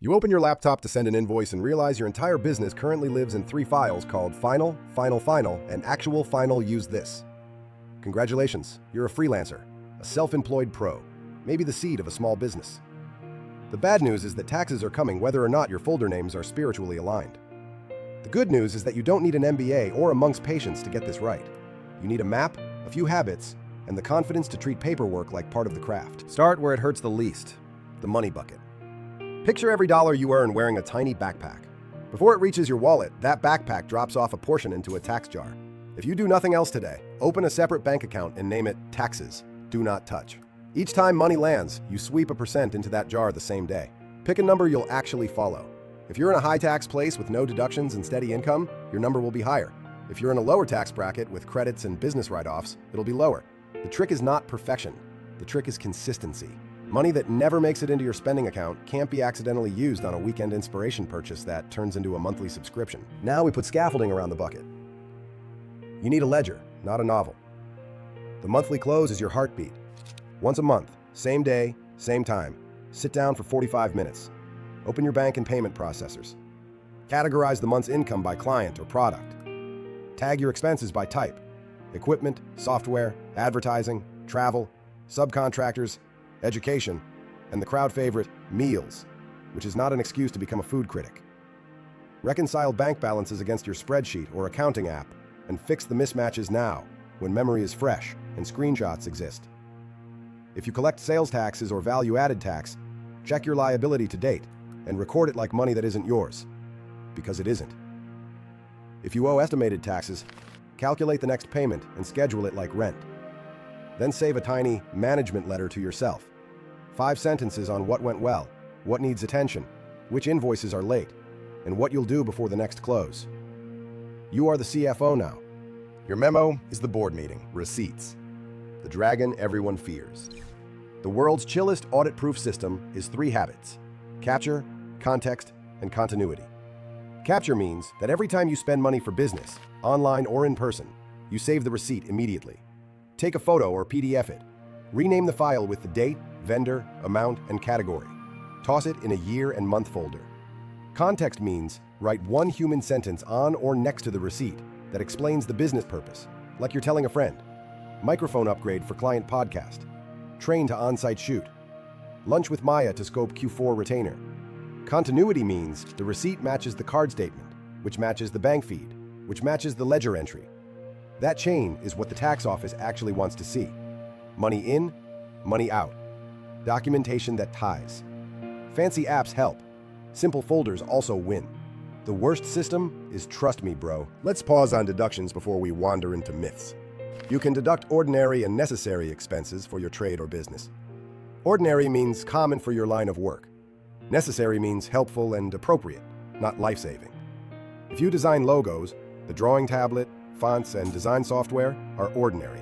You open your laptop to send an invoice and realize your entire business currently lives in 3 files called Final, Final, Final, and Actual Final Use This. Congratulations, you're a freelancer, a self-employed pro, maybe the seed of a small business. The bad news is that taxes are coming whether or not your folder names are spiritually aligned. The good news is that you don't need an MBA or a monk's patience to get this right. You need a map, a few habits, and the confidence to treat paperwork like part of the craft. Start where it hurts the least, the money bucket. Picture every dollar you earn wearing a tiny backpack. Before it reaches your wallet, that backpack drops off a portion into a tax jar. If you do nothing else today, open a separate bank account and name it Taxes. Do not touch. Each time money lands, you sweep a percent into that jar the same day. Pick a number you'll actually follow. If you're in a high tax place with no deductions and steady income, your number will be higher. If you're in a lower tax bracket with credits and business write-offs, it'll be lower. The trick is not perfection. The trick is consistency. Money that never makes it into your spending account can't be accidentally used on a weekend inspiration purchase that turns into a monthly subscription. Now we put scaffolding around the bucket. You need a ledger, not a novel. The monthly close is your heartbeat. Once a month, same day, same time. Sit down for 45 minutes. Open your bank and payment processors. Categorize the month's income by client or product. Tag your expenses by type: equipment, software, advertising, travel, subcontractors, education, and the crowd favorite, meals, which is not an excuse to become a food critic. Reconcile bank balances against your spreadsheet or accounting app and fix the mismatches now, when memory is fresh and screenshots exist. If you collect sales taxes or value-added tax, check your liability to date and record it like money that isn't yours, because it isn't. If you owe estimated taxes, calculate the next payment and schedule it like rent. Then save a tiny management letter to yourself. 5 sentences on what went well, what needs attention, which invoices are late, and what you'll do before the next close. You are the CFO now. Your memo is the board meeting, receipts. The dragon everyone fears. The world's chillest audit-proof system is 3 habits: capture, context, and continuity. Capture means that every time you spend money for business, online or in person, you save the receipt immediately. Take a photo or PDF it. Rename the file with the date, vendor, amount, and category. Toss it in a year and month folder. Context means write 1 human sentence on or next to the receipt that explains the business purpose, like you're telling a friend. Microphone upgrade for client podcast. Train to on-site shoot. Lunch with Maya to scope Q4 retainer. Continuity means the receipt matches the card statement, which matches the bank feed, which matches the ledger entry. That chain is what the tax office actually wants to see. Money in, money out. Documentation that ties. Fancy apps help. Simple folders also win. The worst system is trust me, bro. Let's pause on deductions before we wander into myths. You can deduct ordinary and necessary expenses for your trade or business. Ordinary means common for your line of work. Necessary means helpful and appropriate, not life-saving. If you design logos, the drawing tablet, fonts, and design software are ordinary.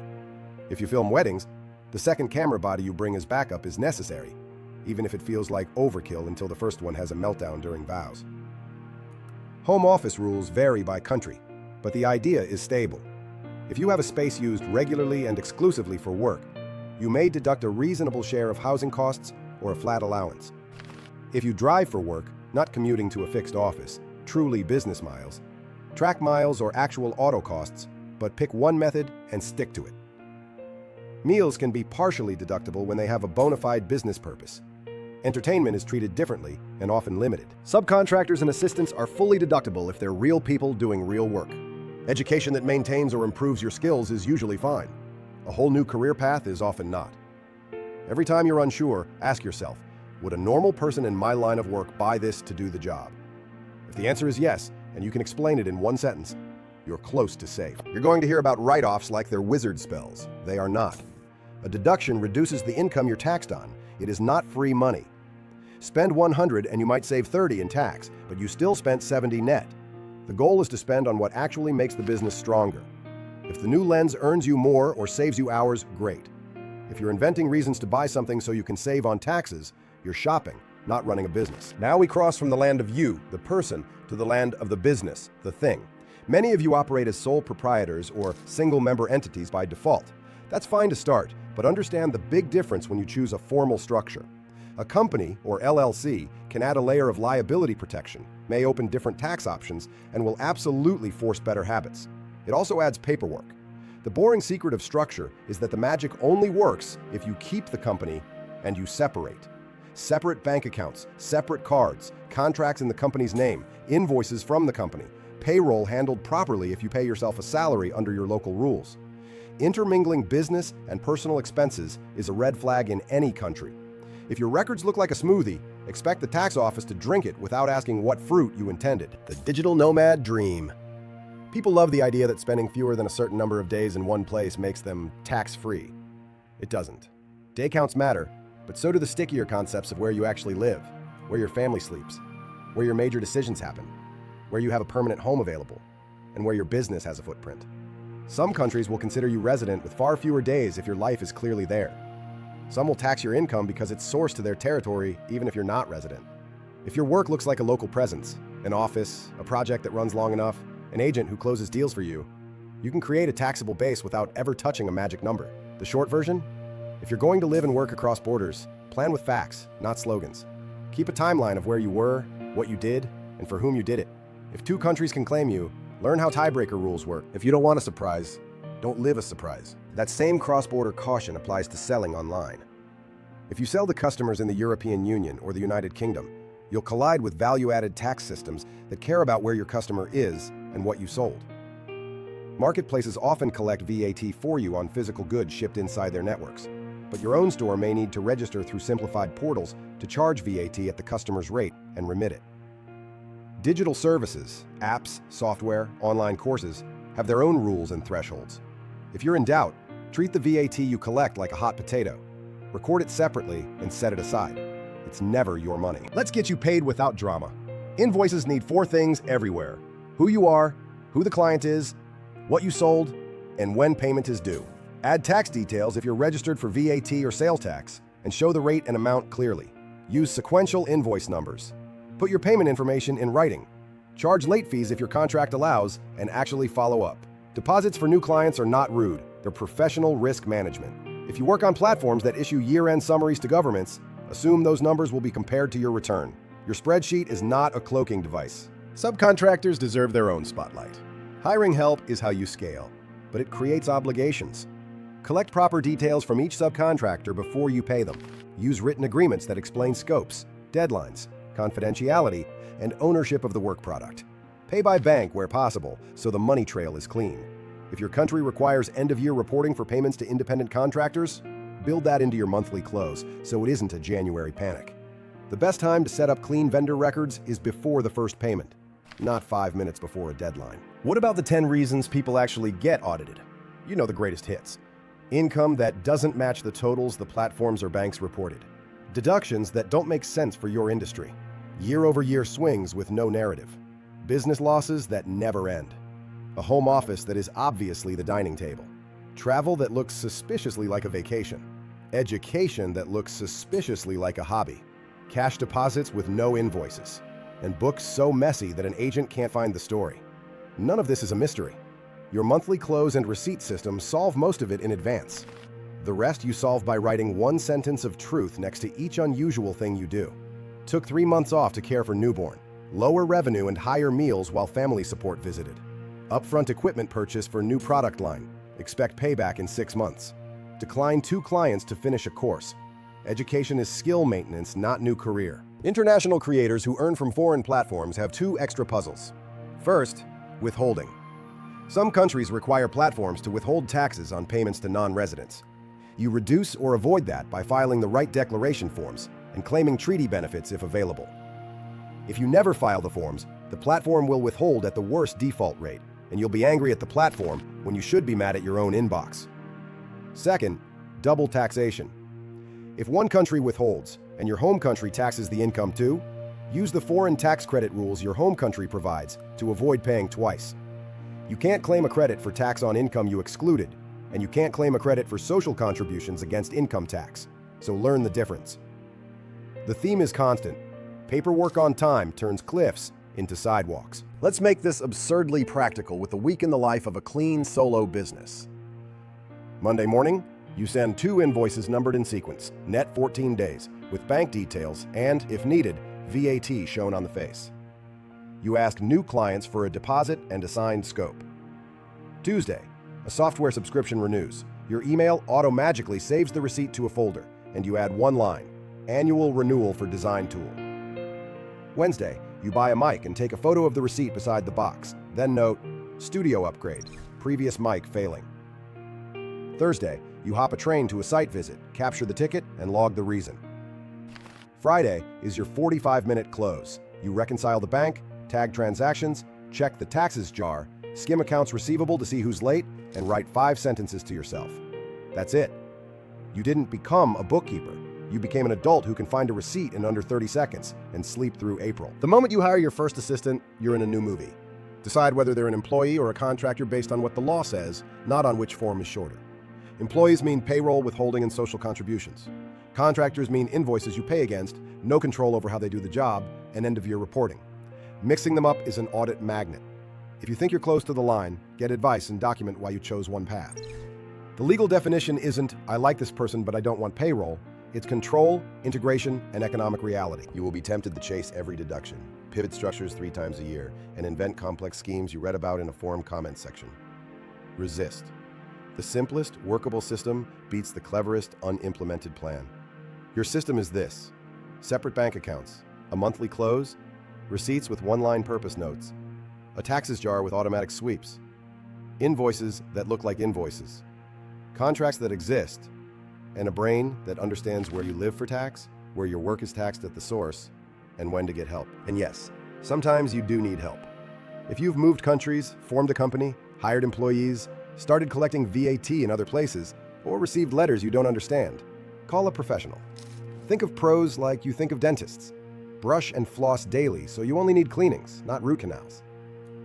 If you film weddings, the second camera body you bring as backup is necessary, even if it feels like overkill until the first one has a meltdown during vows. Home office rules vary by country, but the idea is stable. If you have a space used regularly and exclusively for work, you may deduct a reasonable share of housing costs or a flat allowance. If you drive for work, not commuting to a fixed office, truly business miles, track miles or actual auto costs, but pick one method and stick to it. Meals can be partially deductible when they have a bona fide business purpose. Entertainment is treated differently and often limited. Subcontractors and assistants are fully deductible if they're real people doing real work. Education that maintains or improves your skills is usually fine. A whole new career path is often not. Every time you're unsure, ask yourself, would a normal person in my line of work buy this to do the job? If the answer is yes, and you can explain it in 1 sentence, you're close to safe. You're going to hear about write-offs like they're wizard spells. They are not. A deduction reduces the income you're taxed on. It is not free money. Spend $100 and you might save $30 in tax, but you still spent $70 net. The goal is to spend on what actually makes the business stronger. If the new lens earns you more or saves you hours, great. If you're inventing reasons to buy something so you can save on taxes, you're shopping, not running a business. Now we cross from the land of you, the person, to the land of the business, the thing. Many of you operate as sole proprietors or single-member entities by default. That's fine to start, but understand the big difference when you choose a formal structure. A company, or LLC, can add a layer of liability protection, may open different tax options, and will absolutely force better habits. It also adds paperwork. The boring secret of structure is that the magic only works if you keep the company and you separate. Separate bank accounts, separate cards, contracts in the company's name, invoices from the company, payroll handled properly if you pay yourself a salary under your local rules. Intermingling business and personal expenses is a red flag in any country. If your records look like a smoothie, expect the tax office to drink it without asking what fruit you intended. The digital nomad dream. People love the idea that spending fewer than a certain number of days in one place makes them tax-free. It doesn't. Day counts matter, but so do the stickier concepts of where you actually live, where your family sleeps, where your major decisions happen, where you have a permanent home available, and where your business has a footprint. Some countries will consider you resident with far fewer days if your life is clearly there. Some will tax your income because it's sourced to their territory, even if you're not resident. If your work looks like a local presence, an office, a project that runs long enough, an agent who closes deals for you, you can create a taxable base without ever touching a magic number. The short version? If you're going to live and work across borders, plan with facts, not slogans. Keep a timeline of where you were, what you did, and for whom you did it. If two countries can claim you, learn how tiebreaker rules work. If you don't want a surprise, don't live a surprise. That same cross-border caution applies to selling online. If you sell to customers in the European Union or the United Kingdom, you'll collide with value-added tax systems that care about where your customer is and what you sold. Marketplaces often collect VAT for you on physical goods shipped inside their networks, but your own store may need to register through simplified portals to charge VAT at the customer's rate and remit it. Digital services, apps, software, online courses have their own rules and thresholds. If you're in doubt, treat the VAT you collect like a hot potato. Record it separately and set it aside. It's never your money. Let's get you paid without drama. Invoices need 4 things everywhere: who you are, who the client is, what you sold, and when payment is due. Add tax details if you're registered for VAT or sales tax, and show the rate and amount clearly. Use sequential invoice numbers. Put your payment information in writing. Charge late fees if your contract allows, and actually follow up. Deposits for new clients are not rude. They're professional risk management. If you work on platforms that issue year-end summaries to governments, assume those numbers will be compared to your return. Your spreadsheet is not a cloaking device. Subcontractors deserve their own spotlight. Hiring help is how you scale, but it creates obligations. Collect proper details from each subcontractor before you pay them. Use written agreements that explain scopes, deadlines, confidentiality, and ownership of the work product. Pay by bank where possible, so the money trail is clean. If your country requires end-of-year reporting for payments to independent contractors, build that into your monthly close so it isn't a January panic. The best time to set up clean vendor records is before the first payment, not 5 minutes before a deadline. What about the 10 reasons people actually get audited? You know the greatest hits. Income that doesn't match the totals the platforms or banks reported. Deductions that don't make sense for your industry. Year-over-year swings with no narrative. Business losses that never end. A home office that is obviously the dining table. Travel that looks suspiciously like a vacation. Education that looks suspiciously like a hobby. Cash deposits with no invoices. And books so messy that an agent can't find the story. None of this is a mystery. Your monthly close and receipt systems solve most of it in advance. The rest you solve by writing one sentence of truth next to each unusual thing you do. Took 3 months off to care for newborn. Lower revenue and higher meals while family support visited. Upfront equipment purchase for new product line. Expect payback in 6 months. Decline 2 clients to finish a course. Education is skill maintenance, not new career. International creators who earn from foreign platforms have 2 extra puzzles. First, withholding. Some countries require platforms to withhold taxes on payments to non-residents. You reduce or avoid that by filing the right declaration forms and claiming treaty benefits if available. If you never file the forms, the platform will withhold at the worst default rate, and you'll be angry at the platform when you should be mad at your own inbox. Second, double taxation. If one country withholds and your home country taxes the income too, use the foreign tax credit rules your home country provides to avoid paying twice. You can't claim a credit for tax on income you excluded, and you can't claim a credit for social contributions against income tax, so learn the difference. The theme is constant. Paperwork on time turns cliffs into sidewalks. Let's make this absurdly practical with a week in the life of a clean solo business. Monday morning, You send 2 invoices numbered in sequence, net 14 days, with bank details and, if needed, VAT shown on the face. You ask new clients for a deposit and assigned scope. Tuesday, a software subscription renews. Your email auto-magically saves the receipt to a folder, and you add one line, annual renewal for design tool. Wednesday, you buy a mic and take a photo of the receipt beside the box, then note, studio upgrade, previous mic failing. Thursday, you hop a train to a site visit, capture the ticket, and log the reason. Friday is your 45-minute close. You reconcile the bank, tag transactions, check the taxes jar, skim accounts receivable to see who's late, and write 5 sentences to yourself. That's it. You didn't become a bookkeeper. You became an adult who can find a receipt in under 30 seconds and sleep through April. The moment you hire your first assistant, you're in a new movie. Decide whether they're an employee or a contractor based on what the law says, not on which form is shorter. Employees mean payroll, withholding, and social contributions. Contractors mean invoices you pay against, no control over how they do the job, and end-of-year reporting. Mixing them up is an audit magnet. If you think you're close to the line, get advice and document why you chose one path. The legal definition isn't, I like this person but I don't want payroll. It's control, integration, and economic reality. You will be tempted to chase every deduction, pivot structures 3 times a year, and invent complex schemes you read about in a forum comment section. Resist. The simplest, workable system beats the cleverest, unimplemented plan. Your system is this: separate bank accounts, a monthly close, receipts with one-line purpose notes, a taxes jar with automatic sweeps, invoices that look like invoices, contracts that exist, and a brain that understands where you live for tax, where your work is taxed at the source, and when to get help. And yes, sometimes you do need help. If you've moved countries, formed a company, hired employees, started collecting VAT in other places, or received letters you don't understand, call a professional. Think of pros like you think of dentists. Brush and floss daily so you only need cleanings, not root canals.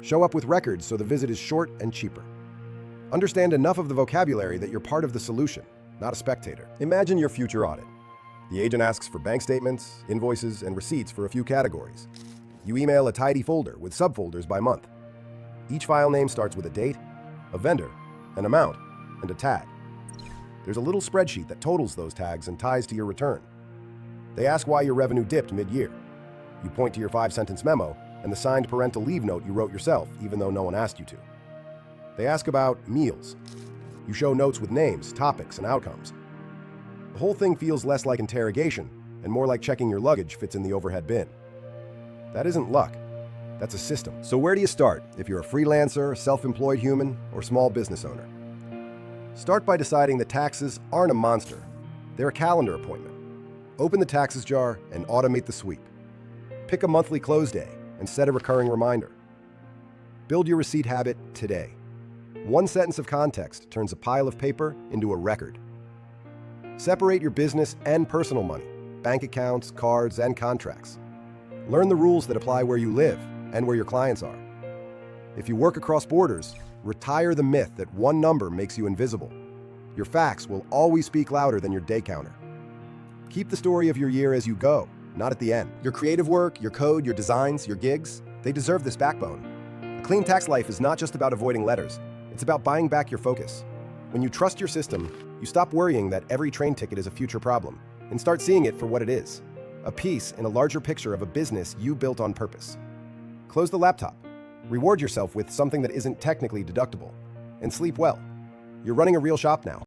Show up with records so the visit is short and cheaper. Understand enough of the vocabulary that you're part of the solution, not a spectator. Imagine your future audit. The agent asks for bank statements, invoices, and receipts for a few categories. You email a tidy folder with subfolders by month. Each file name starts with a date, a vendor, an amount, and a tag. There's a little spreadsheet that totals those tags and ties to your return. They ask why your revenue dipped mid-year. You point to your 5-sentence memo and the signed parental leave note you wrote yourself, even though no one asked you to. They ask about meals. You show notes with names, topics, and outcomes. The whole thing feels less like interrogation and more like checking your luggage fits in the overhead bin. That isn't luck. That's a system. So where do you start if you're a freelancer, self-employed human, or small business owner? Start by deciding that taxes aren't a monster. They're a calendar appointment. Open the taxes jar and automate the sweep. Pick a monthly close day and set a recurring reminder. Build your receipt habit today. One sentence of context turns a pile of paper into a record. Separate your business and personal money, bank accounts, cards, and contracts. Learn the rules that apply where you live and where your clients are. If you work across borders, retire the myth that one number makes you invisible. Your facts will always speak louder than your day counter. Keep the story of your year as you go, not at the end. Your creative work, your code, your designs, your gigs, they deserve this backbone. A clean tax life is not just about avoiding letters. It's about buying back your focus. When you trust your system, you stop worrying that every train ticket is a future problem and start seeing it for what it is, a piece in a larger picture of a business you built on purpose. Close the laptop. Reward yourself with something that isn't technically deductible. And sleep well. You're running a real shop now.